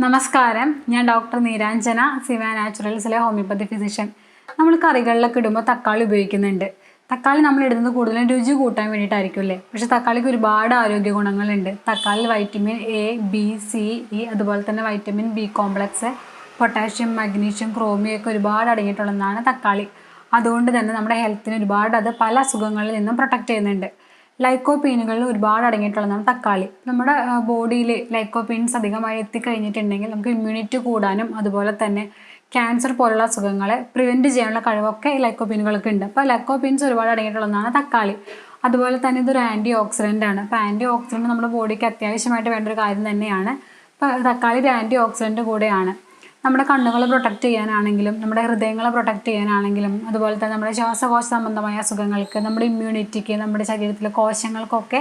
നമസ്കാരം, ഞാൻ doctor Neeranjana, Ziva നാച്ചുറൽസിലെ homeopathy physician. നമ്മൾ കറികളിലൊക്കെ ഇടുമ്പോൾ തക്കാളി ഉപയോഗിക്കുന്നുണ്ട്. തക്കാളി നമ്മൾ ഇടുന്നത് കൂടുതലും രുചി കൂട്ടാൻ വേണ്ടിയിട്ടായിരിക്കും അല്ലേ. പക്ഷേ തക്കാളിക്ക് ഒരുപാട് ആരോഗ്യ ഗുണങ്ങളുണ്ട്. തക്കാളിയിൽ vitamin A, B, C, E, അതുപോലെ തന്നെ vitamin B complex, potassium, magnesium, chromium ഒക്കെ ഒരുപാട് അടങ്ങിയിട്ടുള്ളതാണ് തക്കാളി. അതുകൊണ്ട് തന്നെ നമ്മുടെ ഹെൽത്തിന് ഒരുപാട് അത് പല അസുഖങ്ങളിൽ നിന്നും പ്രൊട്ടക്റ്റ് ചെയ്യുന്നുണ്ട്. ലൈക്കോപീനുകളിൽ ഒരുപാട് അടങ്ങിയിട്ടുള്ളതാണ് തക്കാളി. നമ്മുടെ ബോഡിയിൽ ലൈക്കോപീൻസ് അധികമായി എത്തിക്കഴിഞ്ഞിട്ടുണ്ടെങ്കിൽ നമുക്ക് ഇമ്മ്യൂണിറ്റി കൂടാനും അതുപോലെ തന്നെ ക്യാൻസർ പോലുള്ള അസുഖങ്ങളെ പ്രിവെൻറ്റ് ചെയ്യാനുള്ള കഴിവൊക്കെ ലൈക്കോപീനുകൾക്ക് ഉണ്ട്. അപ്പോൾ ലൈക്കോപീൻസ് ഒരുപാട് അടങ്ങിയിട്ടുള്ളതാണ് തക്കാളി. അതുപോലെ തന്നെ ഇതൊരു ആൻറ്റി ഓക്സിഡൻ്റ് ആണ്. അപ്പോൾ ആൻറ്റി ഓക്സിഡൻറ്റ് നമ്മുടെ ബോഡിക്ക് അത്യാവശ്യമായിട്ട് വേണ്ട ഒരു കാര്യം തന്നെയാണ്. അപ്പോൾ തക്കാളി ഒരു ആൻറ്റി ഓക്സിഡൻറ്റ് കൂടെയാണ്. നമ്മുടെ കണ്ണുകളെ പ്രൊട്ടക്റ്റ് ചെയ്യാനാണെങ്കിലും നമ്മുടെ ഹൃദയങ്ങളെ പ്രൊട്ടക്റ്റ് ചെയ്യാനാണെങ്കിലും അതുപോലെ തന്നെ നമ്മുടെ ശ്വാസകോശ സംബന്ധമായ അസുഖങ്ങൾക്ക്, നമ്മുടെ ഇമ്മ്യൂണിറ്റിക്ക്, നമ്മുടെ ശരീരത്തിലെ കോശങ്ങൾക്കൊക്കെ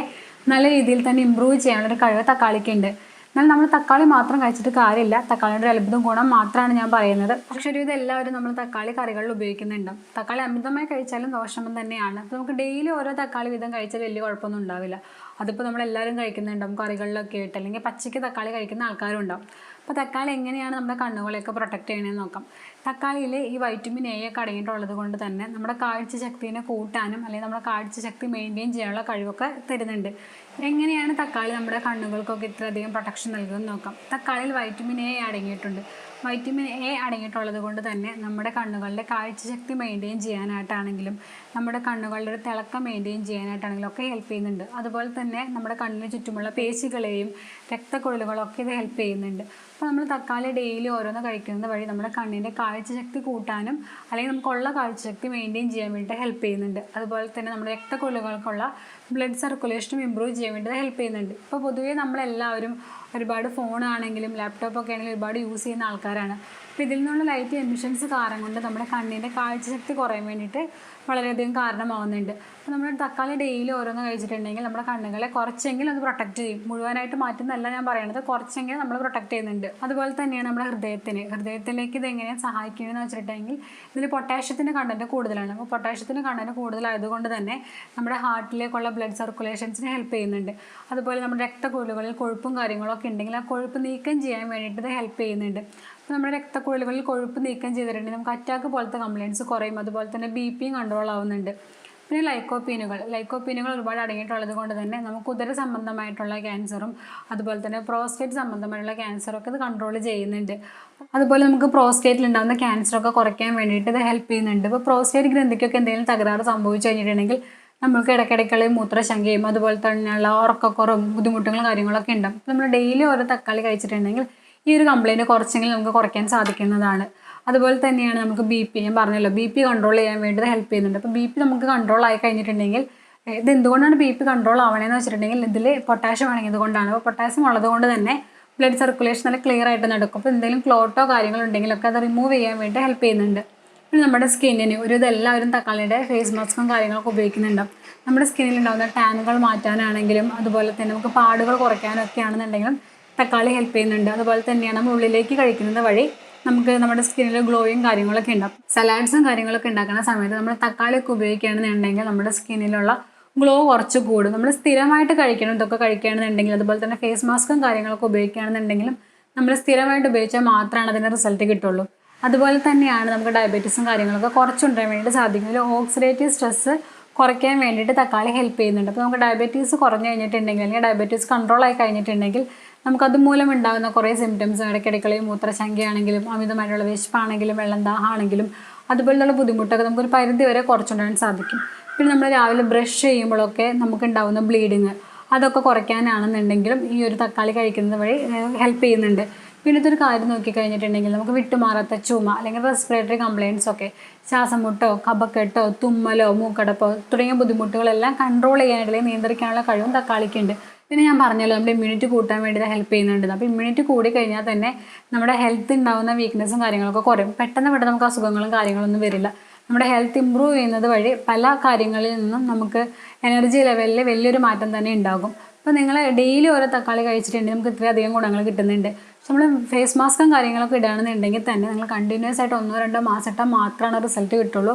നല്ല രീതിയിൽ തന്നെ ഇമ്പ്രൂവ് ചെയ്യാനുള്ളൊരു കഴിവ് തക്കാളിക്കുണ്ട്. എന്നാൽ നമ്മൾ തക്കാളി മാത്രം കഴിച്ചിട്ട് കാര്യമില്ല. തക്കാളിയുടെ ഒരു അത്ഭുതം ഗുണം മാത്രമാണ് ഞാൻ പറയുന്നത്. പക്ഷേ ഇതെല്ലാവരും നമ്മൾ തക്കാളി കറികളിൽ ഉപയോഗിക്കുന്നുണ്ടാവും. തക്കാളി അമിതമായി കഴിച്ചാലും ദോഷം തന്നെയാണ്. അപ്പോൾ നമുക്ക് ഡെയിലി ഓരോ തക്കാളി വീതം കഴിച്ചാൽ വലിയ കുഴപ്പമൊന്നും ഉണ്ടാവില്ല. അതിപ്പോൾ നമ്മളെല്ലാവരും കഴിക്കുന്നുണ്ടാവും കറികളിലൊക്കെ ആയിട്ട്, അല്ലെങ്കിൽ പച്ചയ്ക്ക് തക്കാളി കഴിക്കുന്ന ആൾക്കാരും ഉണ്ടാവും. അപ്പോൾ തക്കാളി എങ്ങനെയാണ് നമ്മുടെ കണ്ണുകളെയൊക്കെ പ്രൊട്ടക്റ്റ് ചെയ്യണമെന്ന് നോക്കാം. തക്കാളിയിൽ ഈ വൈറ്റമിൻ എ ഒക്കെ അടങ്ങിയിട്ടുള്ളത് കൊണ്ട് തന്നെ നമ്മുടെ കാഴ്ച ശക്തിനെ കൂട്ടാനും അല്ലെങ്കിൽ നമ്മുടെ കാഴ്ച ശക്തി മെയിൻറ്റെയിൻ ചെയ്യാനുള്ള കഴിവൊക്കെ തരുന്നുണ്ട്. എങ്ങനെയാണ് തക്കാളി നമ്മുടെ കണ്ണുകൾക്കൊക്കെ ഇത്രയധികം പ്രൊട്ടക്ഷൻ നൽകുമെന്ന് നോക്കാം. തക്കാളിയിൽ വൈറ്റമിൻ എ അടങ്ങിയിട്ടുണ്ട്. വൈറ്റമിൻ എ അടങ്ങിയിട്ടുള്ളത് കൊണ്ട് തന്നെ നമ്മുടെ കണ്ണുകളുടെ കാഴ്ചശക്തി മെയിൻറ്റെയിൻ ചെയ്യാനായിട്ടാണെങ്കിലും നമ്മുടെ കണ്ണുകളുടെ ഒരു തിളക്കം മെയിൻറ്റെയിൻ ചെയ്യാനായിട്ടാണെങ്കിലും ഒക്കെ ഹെൽപ്പ് ചെയ്യുന്നുണ്ട്. അതുപോലെ തന്നെ നമ്മുടെ കണ്ണിന് ചുറ്റുമുള്ള പേശികളെയും രക്തക്കുഴലുകളൊക്കെ ഇത് ഹെൽപ്പ് ചെയ്യുന്നുണ്ട്. അപ്പോൾ നമ്മൾ തക്കാളി ഡെയിലി ഓരോന്ന് കഴിക്കുന്നത് വഴി നമ്മുടെ കണ്ണിൻ്റെ കാഴ്ചശക്തി കൂട്ടാനും അല്ലെങ്കിൽ നമുക്കുള്ള കാഴ്ചശക്തി മെയിൻറ്റെയിൻ ചെയ്യാൻ വേണ്ടിയിട്ട് ഹെൽപ്പ് ചെയ്യുന്നുണ്ട്. അതുപോലെ തന്നെ നമ്മുടെ രക്തക്കുഴലുകൾക്കുള്ള ബ്ലഡ് സർക്കുലേഷനും ഇമ്പ്രൂവ് ചെയ്യാൻ വേണ്ടി ഹെൽപ്പ് ചെയ്യുന്നുണ്ട്. ഇപ്പോൾ പൊതുവേ നമ്മളെല്ലാവരും ഒരുപാട് ഫോണാണെങ്കിലും ലാപ്ടോപ്പൊക്കെ ആണെങ്കിലും ഒരുപാട് യൂസ് ചെയ്യുന്ന ആൾക്കാരാണ്. അപ്പോൾ ഇതിൽ നിന്നുള്ള ലൈറ്റ് എമിഷൻസ് കാരണം കൊണ്ട് നമ്മുടെ കണ്ണിൻ്റെ കാഴ്ചശക്തി കുറയാൻ വേണ്ടിയിട്ട് വളരെയധികം കാരണമാവുന്നുണ്ട്. അപ്പോൾ നമ്മൾ തക്കാളി ഡെയിലി ഓരോന്ന് കഴിച്ചിട്ടുണ്ടെങ്കിൽ നമ്മുടെ കണ്ണുകളെ കുറച്ചെങ്കിലും അത് പ്രൊട്ടക്റ്റ് ചെയ്യും. മുഴുവനായിട്ട് മാറ്റുന്നതല്ല ഞാൻ പറയുന്നത്, കുറച്ചെങ്കിലും നമ്മൾ പ്രൊട്ടക്റ്റ് ചെയ്യുന്നുണ്ട്. അതുപോലെ തന്നെയാണ് നമ്മുടെ ഹൃദയത്തിലേക്ക് ഇത് എങ്ങനെയാണ് സഹായിക്കുന്നതെന്ന് വെച്ചിട്ടുണ്ടെങ്കിൽ ഇതിൽ പൊട്ടാഷ്യത്തിൻ്റെ കണ്ടൻറ്റ് കൂടുതലാണ്. അപ്പോൾ പൊട്ടാഷ്യത്തിൻ്റെ കണ്ടൻറ്റ് കൂടുതലായതുകൊണ്ട് തന്നെ നമ്മുടെ ഹാർട്ടിലേക്കുള്ള ബ്ലഡ് സർക്കുലേഷൻസിനെ ഹെൽപ്പ് ചെയ്യുന്നുണ്ട്. അതുപോലെ നമ്മുടെ രക്തക്കുഴലുകളിൽ കൊഴുപ്പും കാര്യങ്ങളൊക്കെ ഉണ്ടെങ്കിൽ ആ കൊഴുപ്പ് നീക്കം ചെയ്യാൻ വേണ്ടിയിട്ട് ഇത് ഹെൽപ്പ് ചെയ്യുന്നുണ്ട്. അപ്പോൾ നമ്മുടെ രക്തക്കുഴലുകളിൽ കൊഴുപ്പ് നീക്കം ചെയ്തിട്ടുണ്ടെങ്കിൽ നമുക്ക് അറ്റാക്ക് പോലത്തെ കംപ്ലയിൻറ്റ്സ് കുറയും. അതുപോലെ തന്നെ ബി.പിയും കൺട്രോൾ ആവുന്നുണ്ട്. പിന്നെ ലൈക്കോപീനുകൾ ഒരുപാട് അടങ്ങിയിട്ടുള്ളത് കൊണ്ട് തന്നെ നമുക്ക് ഉദര സംബന്ധമായിട്ടുള്ള ക്യാൻസറും അതുപോലെ തന്നെ പ്രോസ്റ്റേറ്റ് സംബന്ധമായിട്ടുള്ള ക്യാൻസറൊക്കെ ഇത് കൺട്രോൾ ചെയ്യുന്നുണ്ട്. അതുപോലെ നമുക്ക് പ്രോസ്റ്റേറ്റിൽ ഉണ്ടാകുന്ന ക്യാൻസറൊക്കെ കുറയ്ക്കാൻ വേണ്ടിയിട്ട് ഇത് ഹെൽപ്പ് ചെയ്യുന്നുണ്ട്. ഇപ്പോൾ പ്രോസ്റ്റേറ്റ് ഗ്രന്ഥിക്കൊക്കെ എന്തെങ്കിലും തകരാറ് സംഭവിച്ചു കഴിഞ്ഞിട്ടുണ്ടെങ്കിൽ നമുക്ക് ഇടയ്ക്കിടയ്ക്കുള്ള മൂത്രശങ്കയും അതുപോലെ തന്നെയുള്ള ഉറക്കക്കുറവും ബുദ്ധിമുട്ടുകളും കാര്യങ്ങളൊക്കെ ഉണ്ടാകും. നമ്മൾ ഡെയിലി ഓരോ തക്കാളി കഴിച്ചിട്ടുണ്ടെങ്കിൽ ഈ ഒരു കംപ്ലയിൻറ്റ് കുറച്ചെങ്കിലും നമുക്ക് കുറയ്ക്കാൻ സാധിക്കുന്നതാണ്. അതുപോലെ തന്നെയാണ് നമുക്ക് ബി.പി, ഞാൻ പറഞ്ഞല്ലോ ബി.പി കൺട്രോൾ ചെയ്യാൻ വേണ്ടി ഹെൽപ്പ് ചെയ്യുന്നുണ്ട്. അപ്പോൾ ബി.പി നമുക്ക് കൺട്രോൾ ആയി കഴിഞ്ഞിട്ടുണ്ടെങ്കിൽ ഇത് എന്തുകൊണ്ടാണ് ബി.പി കൺട്രോൾ ആവണേന്ന് വെച്ചിട്ടുണ്ടെങ്കിൽ ഇതിൽ പൊട്ടാഷ്യം അടങ്ങിയത് കൊണ്ടാണ്. അപ്പോൾ പൊട്ടാഷ്യം ഉള്ളത് കൊണ്ട് തന്നെ ബ്ലഡ് സർക്കുലേഷൻ നല്ല ക്ലിയർ ആയിട്ട് നടക്കും. അപ്പോൾ എന്തെങ്കിലും ക്ലോട്ടോ കാര്യങ്ങളോ ഉണ്ടെങ്കിലൊക്കെ അത് റിമൂവ് ചെയ്യാൻ വേണ്ടി ഹെൽപ്പ് ചെയ്യുന്നുണ്ട്. പിന്നെ നമ്മുടെ സ്കിന്നിന് എല്ലാവരും തക്കാളിയുടെ ഫേസ് മാസ്കും കാര്യങ്ങളൊക്കെ ഉപയോഗിക്കുന്നുണ്ടാവും. നമ്മുടെ സ്കിന്നിൽ ഉണ്ടാകുന്ന ടാനുകൾ മാറ്റാനാണെങ്കിലും അതുപോലെ തന്നെ നമുക്ക് പാടുകൾ കുറയ്ക്കാനൊക്കെ ആണെന്നുണ്ടെങ്കിലും തക്കാളി ഹെൽപ്പ് ചെയ്യുന്നുണ്ട്. അതുപോലെ തന്നെയാണ് നമ്മൾ ഉള്ളിലേക്ക് കഴിക്കുന്നത് വഴി നമുക്ക് നമ്മുടെ സ്കിന്നിൽ ഗ്ലോയും കാര്യങ്ങളൊക്കെ ഉണ്ടാവും. സലാഡ്സും കാര്യങ്ങളൊക്കെ ഉണ്ടാക്കുന്ന സമയത്ത് നമ്മൾ തക്കാളിയൊക്കെ ഉപയോഗിക്കുകയാണെന്നുണ്ടെങ്കിൽ നമ്മുടെ സ്കിന്നിലുള്ള ഗ്ലോ കുറച്ച് കൂടും. നമ്മൾ സ്ഥിരമായിട്ട് കഴിക്കണം ഇതൊക്കെ കഴിക്കുകയാണെന്നുണ്ടെങ്കിൽ അതുപോലെ തന്നെ ഫേസ് മാസ്കും കാര്യങ്ങളൊക്കെ ഉപയോഗിക്കുകയാണെന്നുണ്ടെങ്കിലും നമ്മൾ സ്ഥിരമായിട്ട് ഉപയോഗിച്ചാൽ മാത്രമാണ് അതിൻ്റെ റിസൾട്ട് കിട്ടുള്ളൂ. അതുപോലെ തന്നെയാണ് നമുക്ക് ഡയബറ്റീസും കാര്യങ്ങളൊക്കെ കുറച്ചുകൊണ്ടുവരാൻ വേണ്ടിയിട്ട് സാധിക്കും. ഓക്സിഡേറ്റീവ് സ്ട്രെസ്സ് കുറയ്ക്കാൻ വേണ്ടിയിട്ട് തക്കാളി ഹെൽപ്പ് ചെയ്യുന്നുണ്ട്. അപ്പോൾ നമുക്ക് ഡയബറ്റീസ് കുറഞ്ഞു കഴിഞ്ഞിട്ടുണ്ടെങ്കിൽ അല്ലെങ്കിൽ ഡയബറ്റീസ് കൺട്രോൾ ആയി കഴിഞ്ഞിട്ടുണ്ടെങ്കിൽ നമുക്കത് മൂലം ഉണ്ടാകുന്ന കുറേ സിംറ്റംസും ഇടയ്ക്കിടയ്ക്കുള്ള മൂത്രശങ്കയാണെങ്കിലും അമിതമായിട്ടുള്ള വിശപ്പാണെങ്കിലും വെള്ളം ദാഹമാണെങ്കിലും അതുപോലുള്ള ബുദ്ധിമുട്ടൊക്കെ നമുക്കൊരു പരിധി വരെ കുറച്ചുകൊണ്ടുവരാൻ സാധിക്കും. പിന്നെ നമ്മൾ രാവിലെ ബ്രഷ് ചെയ്യുമ്പോഴൊക്കെ നമുക്കുണ്ടാകുന്ന ബ്ലീഡിങ് അതൊക്കെ കുറയ്ക്കാനാണെന്നുണ്ടെങ്കിലും ഈ ഒരു തക്കാളി കഴിക്കുന്നത് വഴി ഹെൽപ്പ് ചെയ്യുന്നുണ്ട്. പിന്നെ ഇതൊരു കാര്യം നോക്കിക്കഴിഞ്ഞിട്ടുണ്ടെങ്കിൽ നമുക്ക് വിട്ടുമാറാത്ത ചുമ അല്ലെങ്കിൽ റെസ്പിറേറ്ററി കംപ്ലയിൻറ്റ്സ് ഒക്കെ, ശ്വാസം മുട്ടോ കഫക്കെട്ടോ തുമ്മലോ മൂക്കടപ്പോ തുടങ്ങിയ ബുദ്ധിമുട്ടുകളെല്ലാം കൺട്രോൾ ചെയ്യാനായിട്ട് നിയന്ത്രിക്കാനുള്ള കഴിവും തക്കാളിക്കുണ്ട്. പിന്നെ ഞാൻ പറഞ്ഞല്ലോ നമ്മുടെ ഇമ്മ്യൂണിറ്റി കൂട്ടാൻ വേണ്ടി ഹെൽപ്പ് ചെയ്യുന്നുണ്ട്. അപ്പോൾ ഇമ്മ്യൂണിറ്റി കൂടി കഴിഞ്ഞാൽ തന്നെ നമ്മുടെ ഹെൽത്ത് ഉണ്ടാകുന്ന വീക്ക്നെസ്സും കാര്യങ്ങളൊക്കെ കുറയും. പെട്ടെന്ന് നമുക്ക് അസുഖങ്ങളും കാര്യങ്ങളൊന്നും വരില്ല. നമ്മുടെ ഹെൽത്ത് ഇമ്പ്രൂവ് ചെയ്യുന്നത് വഴി പല കാര്യങ്ങളിൽ നിന്നും നമുക്ക് എനർജി ലെവലിൽ വലിയൊരു മാറ്റം തന്നെ ഉണ്ടാകും. അപ്പോൾ നിങ്ങൾ ഡെയിലി ഓരോ തക്കാളി കഴിച്ചിട്ടുണ്ടെങ്കിൽ നമുക്ക് ഇത്രയധികം ഗുണങ്ങൾ കിട്ടുന്നുണ്ട്. നമ്മൾ ഫേസ് മാസ്കും കാര്യങ്ങളൊക്കെ ഇടുകയാണെന്നുണ്ടെങ്കിൽ തന്നെ നിങ്ങൾ കണ്ടിന്യൂസ് ആയിട്ട് 1-2 മാസം ഇട്ടാൽ മാത്രമാണ് റിസൾട്ട് കിട്ടുള്ളൂ.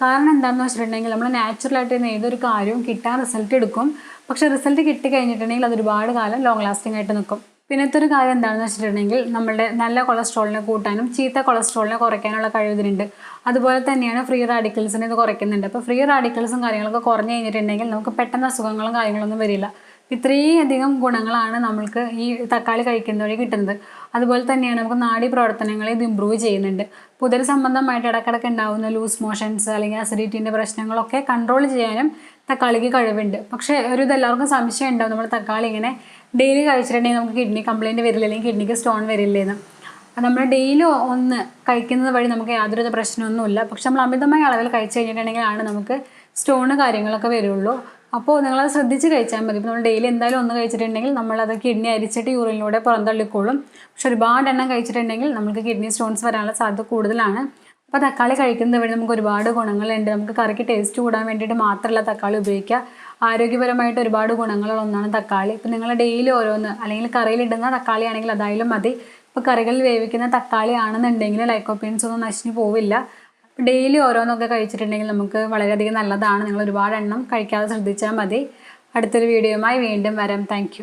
കാരണം എന്താണെന്ന് വെച്ചിട്ടുണ്ടെങ്കിൽ നമ്മൾ നാച്ചുറലായിട്ട് ചെയ്യുന്ന ഏതൊരു കാര്യവും കിട്ടാൻ റിസൾട്ട് എടുക്കും. പക്ഷേ റിസൾട്ട് കിട്ടിക്കഴിഞ്ഞിട്ടുണ്ടെങ്കിൽ അത് ഒരുപാട് കാലം ലോങ് ലാസ്റ്റിംഗ് ആയിട്ട് നിൽക്കും. പിന്നത്തെ ഒരു കാര്യം എന്താണെന്ന് വെച്ചിട്ടുണ്ടെങ്കിൽ നമ്മുടെ നല്ല കൊളസ്ട്രോളിനെ കൂട്ടാനും ചീത്ത കൊളസ്ട്രോളിനെ കുറയ്ക്കാനുള്ള കഴിവ് ഇതിനുണ്ട്. അതുപോലെ തന്നെയാണ് ഫ്രീ റാഡിക്കൽസിനെ ഇത് കുറയ്ക്കുന്നുണ്ട്. അപ്പോൾ ഫ്രീ റാഡിക്കൽസും കാര്യങ്ങളൊക്കെ കുറഞ്ഞു കഴിഞ്ഞിട്ടുണ്ടെങ്കിൽ നമുക്ക് പെട്ടെന്ന് അസുഖങ്ങളും കാര്യങ്ങളൊന്നും വരില്ല. ഇത്രയധികം ഗുണങ്ങളാണ് നമ്മൾക്ക് ഈ തക്കാളി കഴിക്കുന്ന വഴി കിട്ടുന്നത്. അതുപോലെ തന്നെയാണ് നമുക്ക് നാഡീ പ്രവർത്തനങ്ങളെ ഇത് ഇമ്പ്രൂവ് ചെയ്യുന്നുണ്ട്. ഉദര സംബന്ധമായിട്ട് ഇടയ്ക്കിടയ്ക്ക് ഉണ്ടാകുന്ന ലൂസ് മോഷൻസ് അല്ലെങ്കിൽ അസിഡിറ്റിൻ്റെ പ്രശ്നങ്ങളൊക്കെ കൺട്രോൾ ചെയ്യാനും തക്കാളിക്ക് കഴിവുണ്ട്. പക്ഷേ ഇതെല്ലാവർക്കും സംശയം ഉണ്ടാവും, നമ്മൾ തക്കാളി ഇങ്ങനെ ഡെയിലി കഴിച്ചിട്ടുണ്ടെങ്കിൽ നമുക്ക് കിഡ്നി കംപ്ലയിൻറ്റ് വരില്ല, അല്ലെങ്കിൽ കിഡ്നിക്ക് സ്റ്റോൺ വരില്ലേന്ന്. നമ്മൾ ഡെയിലി ഒന്ന് കഴിക്കുന്നത് വഴി നമുക്ക് യാതൊരു പ്രശ്നമൊന്നുമില്ല. പക്ഷെ നമ്മൾ അമിതമായ അളവിൽ കഴിച്ചു കഴിഞ്ഞിട്ടുണ്ടെങ്കിലാണ് നമുക്ക് സ്റ്റോണ് കാര്യങ്ങളൊക്കെ വരുള്ളൂ. അപ്പോൾ നിങ്ങളത് ശ്രദ്ധിച്ച് കഴിച്ചാൽ മതി. ഇപ്പോൾ നമ്മൾ ഡെയിലി എന്തായാലും ഒന്ന് കഴിച്ചിട്ടുണ്ടെങ്കിൽ നമ്മളത് കിഡ്നി അരിച്ചിട്ട് യൂറിനിലൂടെ പുറന്തള്ളിക്കോളും. പക്ഷെ ഒരുപാട് എണ്ണം കഴിച്ചിട്ടുണ്ടെങ്കിൽ നമുക്ക് കിഡ്നി സ്റ്റോൺസ് വരാനുള്ള സാധ്യത കൂടുതലാണ്. അപ്പോൾ തക്കാളി കഴിക്കുന്നത് വഴി നമുക്ക് ഒരുപാട് ഗുണങ്ങളുണ്ട്. നമുക്ക് കറിക്ക് ടേസ്റ്റ് കൂടാൻ വേണ്ടിയിട്ട് മാത്രമല്ല തക്കാളി ഉപയോഗിക്കുക, ആരോഗ്യപരമായിട്ട് ഒരുപാട് ഗുണങ്ങളുള്ള ഒന്നാണ് തക്കാളി. ഇപ്പോൾ നിങ്ങൾ ഡെയിലി ഓരോന്ന് അല്ലെങ്കിൽ കറിയിലിടുന്ന തക്കാളി ആണെങ്കിൽ അതായാലും മതി. ഇപ്പോൾ കറികളിൽ വേവിക്കുന്ന തക്കാളി ആണെന്നുണ്ടെങ്കിൽ ലൈക്കോപ്പീൻസ് ഒന്നും നശിഞ്ഞു പോവില്ല. ഡെയിലി ഓരോന്നൊക്കെ കഴിച്ചിട്ടുണ്ടെങ്കിൽ നമുക്ക് വളരെയധികം നല്ലതാണ്. നിങ്ങൾ ഒരുപാട് എണ്ണം കഴിക്കാതെ ശ്രദ്ധിച്ചാൽ മതി. അടുത്തൊരു വീഡിയോയുമായി വീണ്ടും വരാം. താങ്ക്